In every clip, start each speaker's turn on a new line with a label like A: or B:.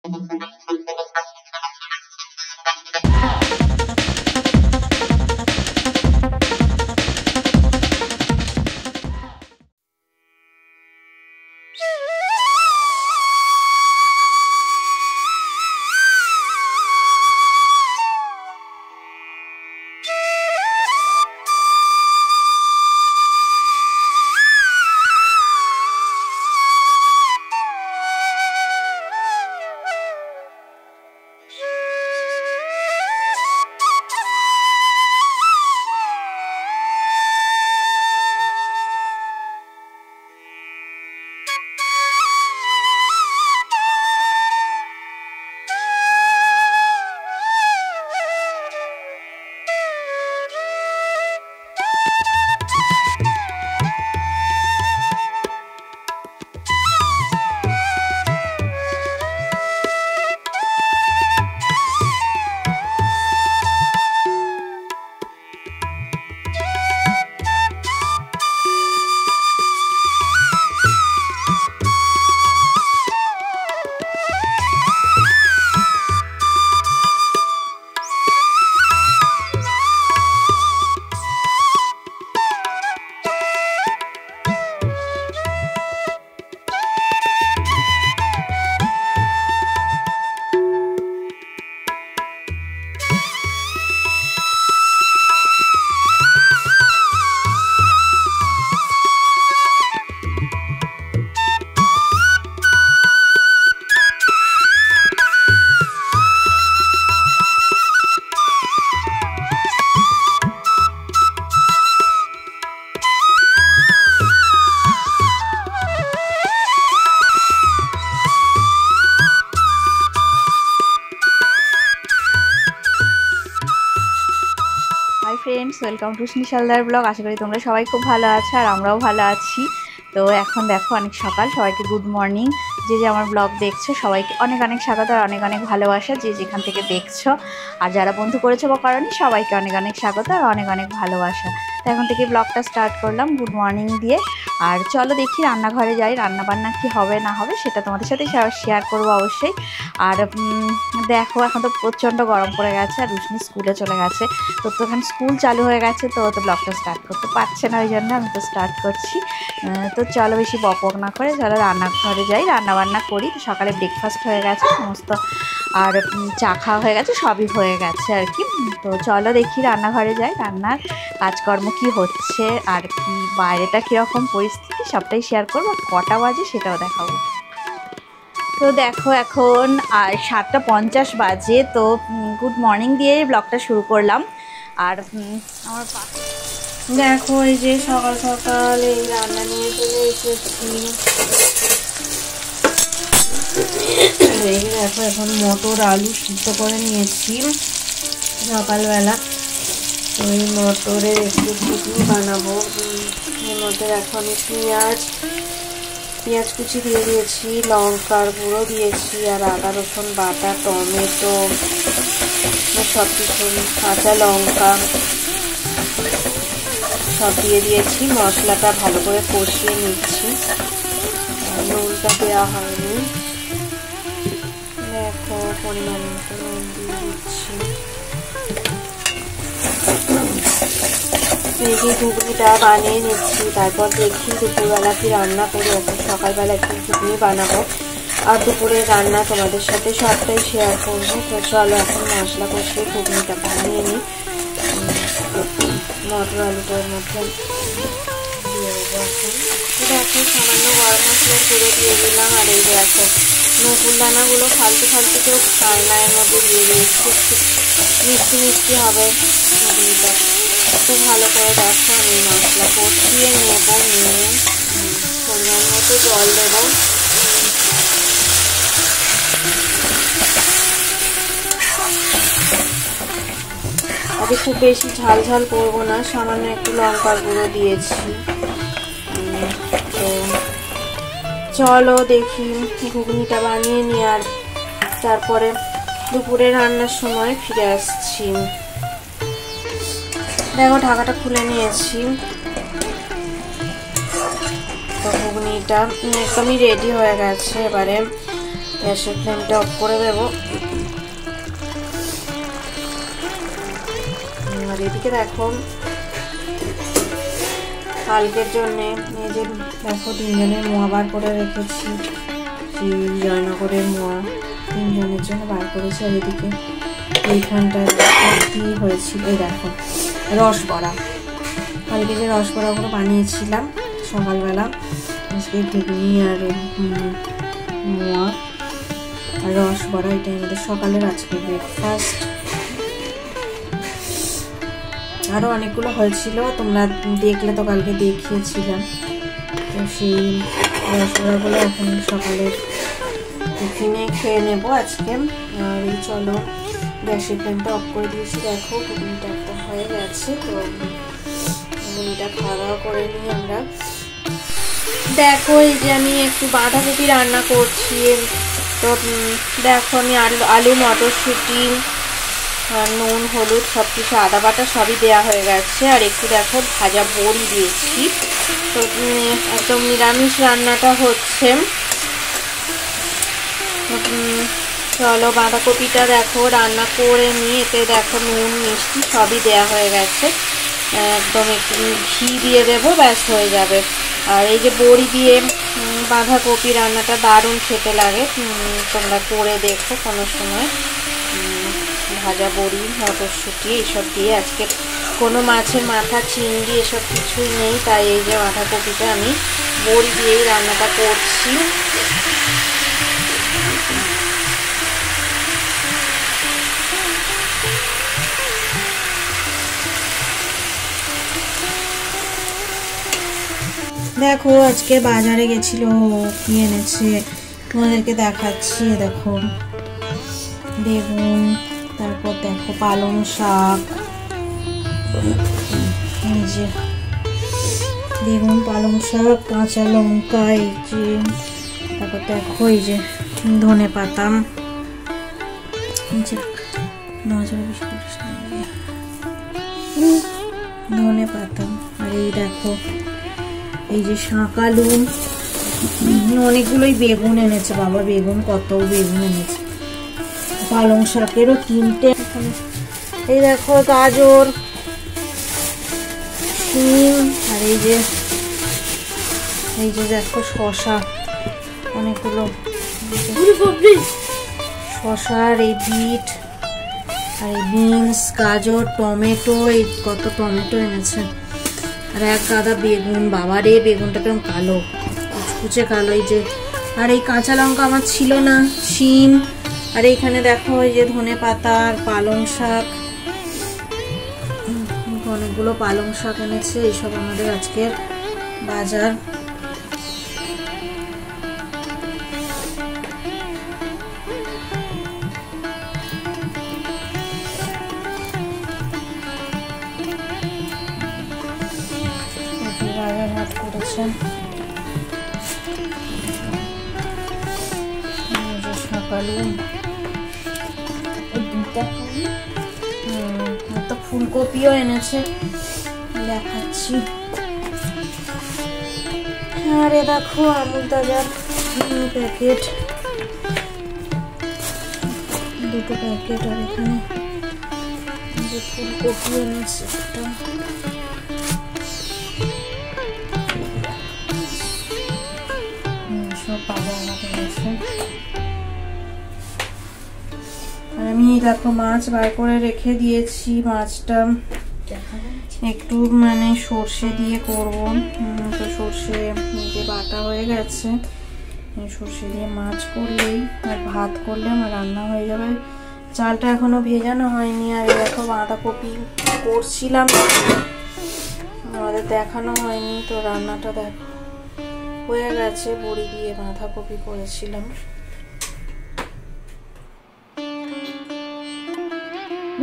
A: High friends welcome to स्निशालदार blog. आशा करी तुम्हारा सबाई खूब भालो आछो और आमराओ भालो आछि। तो एखन देखो अनेक सकाल, सबाइके गुड मर्निंग। जे आमार ब्लग देखछो सबाइके अनेक अनेक स्वागत और अनेक अनेक भालोबासा जे जेखान थेके देखछो। और जारा बंधु करेछो बा करनी सबाइके अनेक अनेक स्वागत और अनेक अनेक भालोबासा। तो एखन थेके ब्लगटा स्टार्ट करलाम गुड मर्निंग दिए। और चलो देखी रान्नाघरे जाई, रान्ना बान्ना कि होबे ना होबे सेटा तोमादेर साथे शेयार करबो अवश्यई। और देखो एखन तो प्रचंड गरम पड़े गेछे और रुश्नी स्कुले चले गेछे। तो एखन स्कुल चालू हये गेछे तो ब्लगटा स्टार्ट करते पारछे ना, ओई जोन्नो आमि तो स्टार्ट करछि। तो चलो बेशी बकबक ना करे चलो रान्नाघरे जाई, रान्ना बान्ना करी। तो सकाले ब्रेकफास्ट हये गेछे समस्त और चा खाওয়া হয়ে গেছে, সবই হয়ে গেছে আর কি। তো চলো দেখি রান্নাঘরে যাই, রান্নার কাজকর্ম কি হচ্ছে আর কি বাইরেটা কীরকম পরিস্থিতি সবটাই শেয়ার করবো। কটা বাজে সেটাও দেখাবো। তো দেখো এখন 7:50 বাজে। তো গুড মর্নিং দিয়ে ব্লগটা শুরু করলাম। আর আমার দেখো এই যে সকাল সকাল এই রান্না নিয়ে চলে এসেছি। এই দেখো এখন মটর আলু সিদ্ধ করে নিয়েছি সকালবেলা। তো এই মটরের একটু ঘুগনি বানাবো। এর মধ্যে এখন পেঁয়াজ কুচি দিয়ে দিয়েছি, লঙ্কার গুঁড়ো দিয়েছি আর আদা রসুন বাটা, টমেটো, সব কিছু কাঁচা লঙ্কা সব দিয়ে দিয়েছি। মশলাটা ভালো করে কষিয়ে নিচ্ছি, নুনটা দেওয়া হয়নি। দেখো পরিমাণ মতো নুন দিয়ে দিচ্ছি। এই ঘুগনিটা বানিয়ে নিচ্ছি, তারপর দেখি দুপুরবেলা কি রান্না করি। এখন সকালবেলা একটু ঘুগনি বানাবো আর দুপুরে রান্না তোমাদের সাথে সবটাই শেয়ার করবো। তো চলো এখন মশলা কষিয়ে ঘুগনিটা বানিয়ে নিই। মটর আলুটার মধ্যে দিয়ে দেবো এখন। দেখো সামান্য গরম মশলার গুঁড়ো দিয়ে দিলাম। আর এই দেখো নকুল দানাগুলো ফালতু ফালতু কেউ খায় না, এর মধ্যে দিয়ে দিয়েছি। একটু মিষ্টি মিষ্টি হবে ঘুগনিটা। খুব ভালো করে দেখো আমি মশলা কষিয়ে নেব, নিয়ে পরিমাণ মতো জল দেবো। আগে খুব বেশি ঝাল ঝাল করবো না, সামান্য একটু লঙ্কার গুঁড়ো দিয়েছি। তো চলো দেখি ঘুগনিটা বানিয়ে নিই আর তারপরে দুপুরে রান্নার সময় ফিরে আসছি। দেখো ঢাকাটা খুলে নিয়েছি। তো ঘুগনিটা একদমই রেডি হয়ে গেছে এবারে। তো
B: গ্যাসের ফ্লেমটা অফ করে দেব। আর এদিকে দেখো কালকের জন্যে এই যে দেখো 3 জনের মোয়া বার করে রেখেছি, সেই জয়নগরের মোয়া 3 জনের জন্য বার করেছি। আর এদিকে এইখানটায় কি হয়েছিল, এই দেখো রস বড়া, কালকে যে রস বড়াগুলো বানিয়েছিলাম সকালবেলা, আজকে ঘুগনি আর মোয়া আর রস বড়া, এটাই আমাদের সকালের আজকে ব্রেকফাস্ট। আরও অনেকগুলো হয়েছিল, তোমরা দেখলে তো, কালকে দেখিয়েছিলাম। তো সেই রসগোল্লাগুলো এখন সকালের টিফিনে খেয়ে নেবো আজকে। আর এই চলো গ্যাসের ফ্লেমটা অফ করে দিয়েছি, দেখো ঘুগনিটা একটা হয়ে গেছে। তো ঘুগনিটা খাওয়া দাওয়া করে নিই আমরা। দেখো এই যে আমি একটু বাঁধাকপি রান্না করছি। তো দেখো আমি আলু মটরশুঁটি আর নুন হলুদ সব কিছু আদা বাটা সবই দেওয়া হয়ে গেছে। আর একটু দেখো ভাজা বড়ি দিয়েছি। তো একদম নিরামিষ রান্নাটা হচ্ছে। চলো বাঁধাকপিটা দেখো রান্না করে নিয়ে এতে দেখো নুন মিষ্টি সবই দেওয়া হয়ে গেছে। একদম একটু ঘি দিয়ে দেবো, ব্যাস হয়ে যাবে। আর এই যে বড়ি দিয়ে বাঁধাকপি রান্নাটা দারুণ খেতে লাগে, তোমরা করে দেখো কোনো সময়। ভাজা বড়ি মটরশুঁটি এইসব দিয়ে, আজকে কোনো মাছের মাথা চিংড়ি এসব কিছুই নেই, তাই এই যে বাঁধাকপিটা আমি বড়ি দিয়েই রান্নাটা করছি। দেখো আজকে বাজারে গেছিল, কি এনেছে তোমাদেরকে দেখাচ্ছি। দেখো বেগুন, তারপর দেখো পালং শাক, এই যে বেগুন পালং শাক, কাঁচা লঙ্কা, এই যে তারপর দেখো এই যে ধনে পাতা, ধনে পাতা। আর এই দেখো এই যে শাকালু, অনেকগুলোই বেগুন এনেছে বাবা, বেগুন কত বেগুন এনেছে। পালং শাকেরও 3টে। এই দেখো গাজর, শিম, আর এই যে দেখো শসা, অনেকগুলো শসা, আর এই বিট, আর এই বিনস, গাজর, টমেটো, এই কত টমেটো এনেছে। আর এক গাদা বেগুন, বাবারে বেগুনটা কেমন কালো, কুচকুচে কালো। এই যে আর এই কাঁচা লঙ্কা আমার ছিল না, শিম, আর এইখানে দেখো এই যে ধনে পাতা আর পালং শাক, অনেকগুলো পালং শাক এনেছে। এইসব আমাদের আজকের বাজার। হাট করেছেন সকালে, তো ফুলকপিও এনেছে, দেখাচ্ছি। আরে দেখো আমুল তাজার প্যাকেট, 2টো প্যাকেট। আর এখানে যে ফুলকপি এনেছে একটা, সব বাজার হাটে গেছে। আর আমি দেখো মাছ বার করে রেখে দিয়েছি, মাছটা একটু মানে সর্ষে দিয়ে করব। তো সর্ষে যে বাটা হয়ে গেছে, সর্ষে দিয়ে মাছ করলেই আর ভাত করলে আমার রান্না হয়ে যাবে। চালটা এখনো ভেজানো হয়নি। আর দেখো বাঁধাকপি করছিলাম, আমাদের দেখানো হয়নি, তো রান্নাটা দেখো হয়ে গেছে। বড়ি দিয়ে বাঁধাকপি করেছিলাম।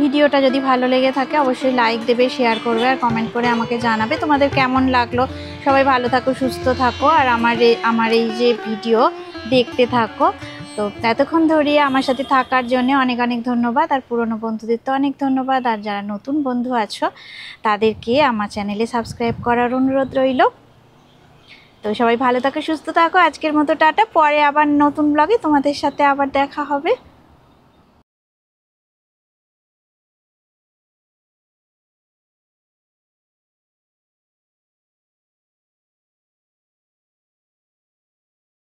A: ভিডিওটা যদি ভালো লেগে থাকে অবশ্যই লাইক দেবে, শেয়ার করবে আর কমেন্ট করে আমাকে জানাবে তোমাদের কেমন লাগলো। সবাই ভালো থাকো, সুস্থ থাকো, আর আমার এই যে ভিডিও দেখতে থাকো। তো এতক্ষণ ধরে আমার সাথে থাকার জন্য অনেক অনেক ধন্যবাদ। আর পুরনো বন্ধুদের তো অনেক ধন্যবাদ। আর যারা নতুন বন্ধু আছো তাদেরকে আমার চ্যানেলে সাবস্ক্রাইব করার অনুরোধ রইল। তো সবাই ভালো থাকো, সুস্থ থাকো। আজকের মতো টাটা, পরে আবার নতুন ব্লগে তোমাদের সাথে আবার দেখা হবে।